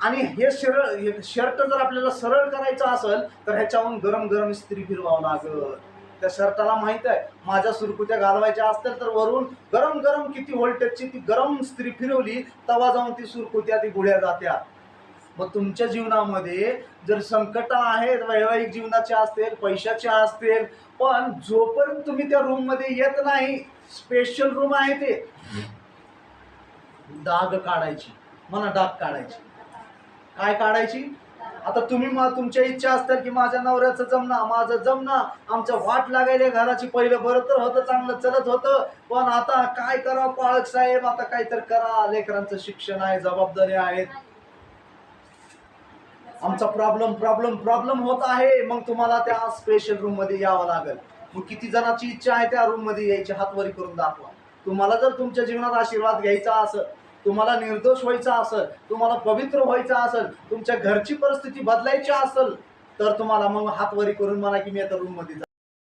आणि हे शर्ट जर आपल्याला सरळ करायचं असेल तर ह्याच्याहून गरम गरम इस्त्री फिरवावं लागल. त्या शर्टाला माहित आहे माझ्या सुरकुत्या घालवायच्या असतील तर वरून गरम गरम किती व्होल्टेजची ती गरम इस्त्री फिरवली तेव्हा जाऊन ती सुरकुत्या ती गुढ्या जात्या. मग तुमच्या जीवनामध्ये जर संकट आहेत, वैवाहिक जीवनाचे असतील, पैशाचे असतील, पण जोपर्यंत तुम्ही त्या रूम मध्ये येत नाही, स्पेशल रूम आहे ते, डाग काढायची, म्हणा डाग काढायची. काय काढायची? आता तुम्ही तुमच्या इच्छा असतात की माझ्या नवऱ्याचं जमना, माझं जमना, आमचं वाट लागायला घराची, पहिलं बरं तर होतं, चांगलं चलत होतं, पण आता काय करावं पाळक साहेब, आता काहीतरी करा, लेकरांचं शिक्षण आहे, जबाबदारी आहेत, आमचा प्रॉब्लेम प्रॉब्लेम प्रॉब्लेम होत आहे. मग तुम्हाला त्या स्पेशल रूम मध्ये यावं लागेल. मग किती जणांची इच्छा आहे त्या रूम मध्ये यायची? हातवरी करून दाखवा. तुम्हाला जर तुमच्या जीवनात आशीर्वाद घ्यायचा असेल, तुम्हाला निर्दोष व्हायचा असेल, तुम्हाला पवित्र व्हायचं असेल, तुमच्या घरची परिस्थिती बदलायची असेल, तर तुम्हाला मग हातवरी करून म्हणा की मी आता रूम मध्ये